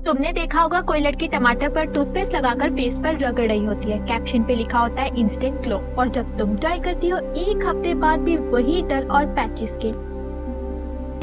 तुमने देखा होगा कोई लड़की टमाटर पर टूथपेस्ट लगाकर फेस पर रगड़ रही होती है। कैप्शन पे लिखा होता है इंस्टेंट ग्लो, और जब तुम ट्राई करती हो एक हफ्ते बाद भी वही डल और पैची स्किन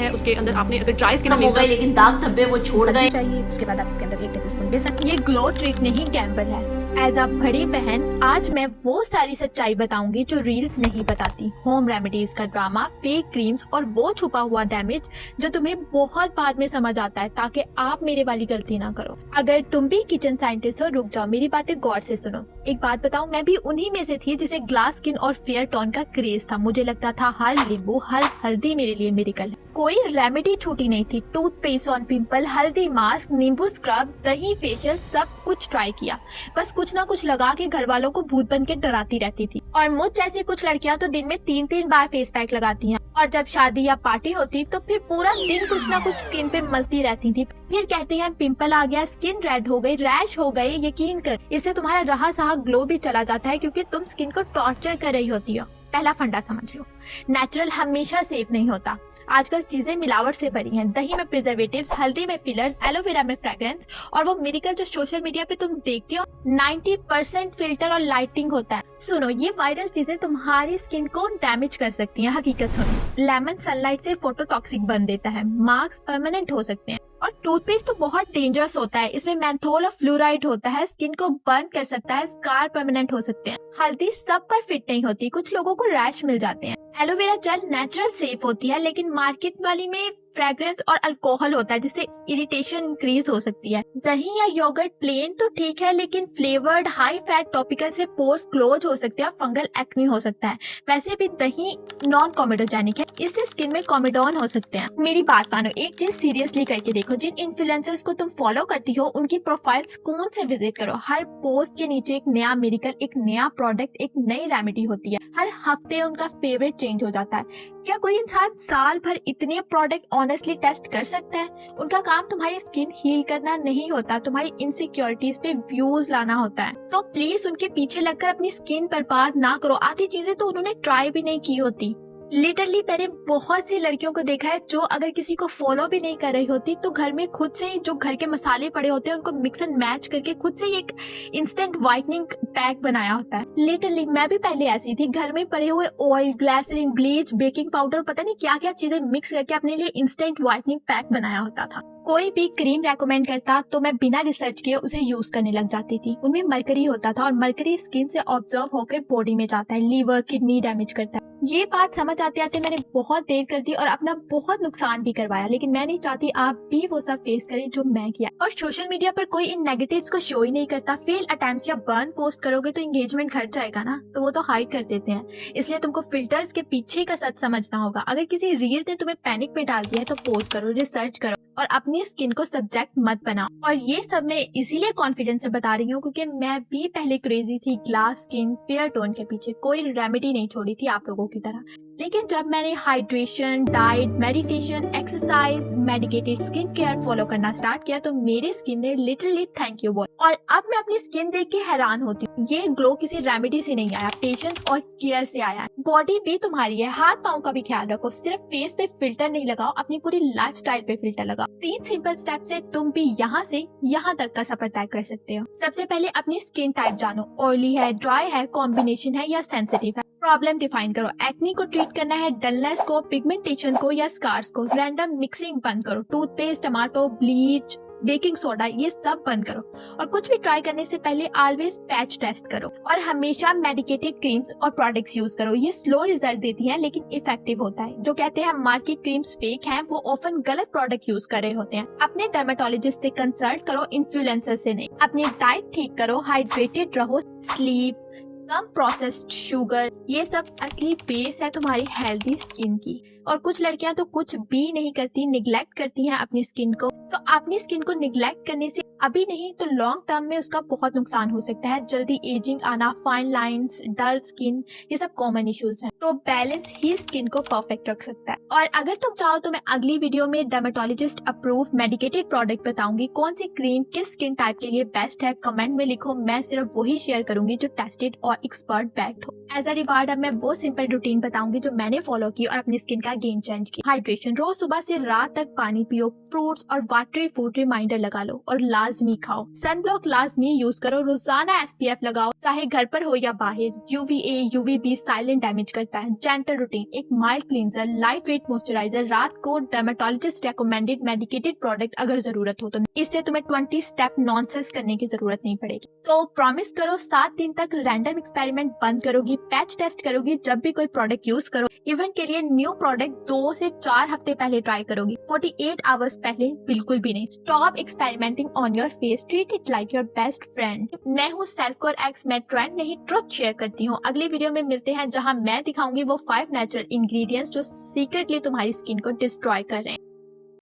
है। उसके अंदर आपने अगर ड्राई स्किन हो गई लेकिन दाग धब्बे वो छोड़ गए चाहिए। उसके बाद आप इसके अंदर 1 टेबलस्पून बेसन। ये ग्लो ट्रिक नहीं गैम्बल है। एज अ बड़ी बहन आज मैं वो सारी सच्चाई बताऊंगी जो रील्स नहीं बताती। होम रेमेडीज का ड्रामा, फेक क्रीम्स और वो छुपा हुआ डैमेज जो तुम्हें बहुत बाद में समझ आता है, ताकि आप मेरे वाली गलती ना करो। अगर तुम भी किचन साइंटिस्ट हो, रुक जाओ, मेरी बातें गौर से सुनो। एक बात बताऊं, मैं भी उन्हीं में से थी जिसे ग्लास स्किन और फेयर टोन का क्रेज था। मुझे लगता था हर नींबू, हर हल्दी मेरे लिए मिरेकल है। कोई रेमेडी छूटी नहीं थी। टूथपेस्ट ऑन पिंपल, हल्दी मास्क, नींबू स्क्रब, दही फेशियल, सब कुछ ट्राई किया। बस कुछ ना कुछ लगा के घर वालों को भूत बन के डराती रहती थी। और मुझ जैसी कुछ लड़कियां तो दिन में 3-3 बार फेस पैक लगाती हैं। और जब शादी या पार्टी होती तो फिर पूरा दिन कुछ ना कुछ स्किन पे मलती रहती थी। फिर कहते हैं पिंपल आ गया, स्किन रेड हो गई, रैश हो गए। यकीन कर, इससे तुम्हारा रहा सहा ग्लो भी चला जाता है, क्योंकि तुम स्किन को टॉर्चर कर रही होती हो। पहला फंडा समझ लो, नेचुरल हमेशा सेफ नहीं होता। आजकल चीजें मिलावट से भरी हैं। दही में प्रिजर्वेटिव्स, हल्दी में फिलर्स, एलोवेरा में फ्रेग्रेंस, और वो मिरेकल जो सोशल मीडिया पे तुम देखती हो 90% फिल्टर और लाइटिंग होता है। सुनो, ये वायरल चीजें तुम्हारी स्किन को डैमेज कर सकती हैं। हकीकत सुनो, लेमन सनलाइट से फोटोटॉक्सिक बन देता है, मार्क्स परमानेंट हो सकते हैं। और टूथपेस्ट तो बहुत डेंजरस होता है, इसमें मेंथोल और फ्लोराइड होता है, स्किन को बर्न कर सकता है, स्कार परमानेंट हो सकते हैं। हल्दी सब पर फिट नहीं होती, कुछ लोगों को रैश मिल जाते हैं। एलोवेरा जेल नेचुरल सेफ होती है, लेकिन मार्केट वाली में फ्रेग्रेंस और अल्कोहल होता है, जिससे इरिटेशन इंक्रीज हो सकती है। दही या योगर्ट प्लेन तो ठीक है, लेकिन फ्लेवर्ड हाई फैट टॉपिकल से पोर्स क्लोज हो सकते हैं, फंगल एक्ने हो सकता है। वैसे भी दही नॉन कॉमेडोजेनिक है, इससे स्किन में कॉमेडोन हो सकते हैं। मेरी बात मानो, एक चीज सीरियसली करके देखो, जिन इन्फ्लुएंसर्स को तुम फॉलो करती हो उनकी प्रोफाइल्स कौन से विजिट करो। हर पोस्ट के नीचे एक नया मिरेकल, एक नया प्रोडक्ट, एक नई रेमेडी होती है। हर हफ्ते उनका फेवरेट चेंज हो जाता है। क्या कोई इंसान साल भर इतने प्रोडक्ट ऑनेस्टली टेस्ट कर सकता है? उनका काम तुम्हारी स्किन हील करना नहीं होता, तुम्हारी इनसिक्योरिटीज पे व्यूज लाना होता है। तो प्लीज उनके पीछे लगकर अपनी स्किन बर्बाद ना करो। आधी चीजें तो उन्होंने ट्राई भी नहीं की होती। लिटरली मैंने बहुत सी लड़कियों को देखा है जो अगर किसी को फॉलो भी नहीं कर रही होती तो घर में खुद से जो घर के मसाले पड़े होते हैं उनको मिक्स एंड मैच करके खुद से एक इंस्टेंट व्हाइटनिंग पैक बनाया होता है। लिटरली मैं भी पहले ऐसी थी, घर में पड़े हुए oil, glycerine, bleach, baking powder, पता नहीं क्या क्या चीजें मिक्स करके अपने लिए इंस्टेंट व्हाइटनिंग पैक बनाया होता था। कोई भी क्रीम रेकमेंड करता तो मैं बिना रिसर्च किए उसे यूज करने लग जाती थी। उनमें मरकरी होता था, और मरकरी स्किन से ऑब्जर्व होकर बॉडी में जाता है, लीवर, किडनी डैमेज करता है। ये बात समझ आते आते मैंने बहुत देर कर दी और अपना बहुत नुकसान भी करवाया, लेकिन मैं नहीं चाहती आप भी वो सब फेस करें जो मैं किया। और सोशल मीडिया पर कोई इन नेगेटिव्स को शो ही नहीं करता। फेल अटेम्प्ट्स या बर्न पोस्ट करोगे तो एंगेजमेंट घट जाएगा ना, तो वो तो हाइड कर देते हैं। इसलिए तुमको फिल्टर्स के पीछे का सच समझना होगा। अगर किसी रील ने तुम्हें पैनिक में डाल दिया है तो पोस्ट करो, रिसर्च करो और अपनी स्किन को सब्जेक्ट मत बनाओ। और ये सब मैं इसीलिए कॉन्फिडेंस से बता रही हूँ क्योंकि मैं भी पहले क्रेजी थी ग्लास स्किन, फेयर टोन के पीछे। कोई रेमेडी नहीं छोड़ी थी आप लोगों की तरह। लेकिन जब मैंने hydration, diet, meditation, exercise, medicated skin care follow करना स्टार्ट किया तो मेरी स्किन ने लिटरली थैंक यू बोला। और अब मैं अपनी स्किन देख के हैरान होती हूँ। ये ग्लो किसी रेमेडी से नहीं आया, पेशेंस और केयर से आया है। बॉडी भी तुम्हारी है, हाथ पाँव का भी ख्याल रखो। सिर्फ फेस पे फिल्टर नहीं लगाओ, अपनी पूरी लाइफस्टाइल पे फिल्टर लगाओ। 3 सिंपल स्टेप से तुम भी यहाँ से यहाँ तक का सफर तय कर सकते हो। सबसे पहले अपनी स्किन टाइप जानो, ऑयली है, ड्राई है, कॉम्बिनेशन है या सेंसिटिव है। प्रॉब्लम डिफाइन करो, एक्ने को ट्रीट करना है, डलनेस को, पिगमेंटेशन को या स्कार्स को। रैंडम मिक्सिंग बंद करो, toothpaste, tomato, bleach, baking soda, ये सब बंद करो। और कुछ भी ट्राई करने से पहले ऑलवेज पैच टेस्ट करो और हमेशा मेडिकेटेड क्रीम्स और प्रोडक्ट्स यूज करो। ये स्लो रिजल्ट देती हैं लेकिन इफेक्टिव होता है। जो कहते हैं मार्केट क्रीम्स फेक हैं, वो ऑफन गलत प्रोडक्ट यूज कर रहे होते हैं। अपने डर्मेटोलॉजिस्ट से कंसल्ट करो, इन्फ्लुएंसर से नहीं। अपनी डाइट ठीक करो, हाइड्रेटेड रहो, स्लीप, कम प्रोसेस्ड शुगर, ये सब असली बेस है तुम्हारी हेल्दी स्किन की। और कुछ लड़कियां तो कुछ भी नहीं करती, निगलेक्ट करती हैं अपनी स्किन को। तो अपनी स्किन को निगलेक्ट करने से अभी नहीं तो लॉन्ग टर्म में उसका बहुत नुकसान हो सकता है। जल्दी एजिंग आना, फाइन लाइंस, डल स्किन, ये सब कॉमन इश्यूज हैं। तो बैलेंस ही स्किन को परफेक्ट रख सकता है। और अगर तुम चाहो तो मैं अगली वीडियो में डर्मेटोलॉजिस्ट अप्रूव मेडिकेटेड प्रोडक्ट बताऊंगी, कौन सी क्रीम किस स्किन टाइप के लिए बेस्ट है। कमेंट में लिखो, मैं सिर्फ वही शेयर करूंगी जो टेस्टेड और एक्सपर्ट बैक्ड हो। एज अ रिवार्ड अब मैं वो सिंपल रूटीन बताऊंगी जो मैंने फॉलो की और अपनी स्किन का गेम चेंज किया। हाइड्रेशन, रोज सुबह से रात तक पानी पियो, फ्रूट्स और वाटरी फूड रिमाइंडर लगा लो और लाजमी खाओ। सनब्लॉक लाजमी यूज करो, रोजाना SPF लगाओ, चाहे घर पर हो या बाहर। UVA UVB साइलेंट डैमेज करता है। जेंटल रूटीन, एक mild cleanser, light weight moisturiser, रात को डर्मेटोलॉजिस्ट रेकमेंडेड मेडिकेटेड प्रोडक्ट अगर जरूरत हो तो। इससे तुम्हें 20 स्टेप नॉनसेंस करने की जरूरत नहीं पड़ेगी। तो प्रॉमिस करो 7 दिन तक रैंडम एक्सपेरिमेंट बंद करोगी, पैच टेस्ट करोगी जब भी कोई प्रोडक्ट यूज करो। इवेंट के लिए न्यू प्रोडक्ट 2 से 4 हफ्ते पहले ट्राई करोगी, 48 आवर्स पहले बिल्कुल भी नहीं। Stop experimenting on your face, treat it like your best friend. मैं हूँ सेल्फकोर एक्स, मैं ट्रेंड नहीं ट्रुथ शेयर करती हूँ। अगली वीडियो में मिलते हैं जहाँ मैं दिखाऊंगी वो 5 नेचुरल इंग्रेडिएंट्स जो सीक्रेटली तुम्हारी स्किन को डिस्ट्रॉय कर रहे हैं।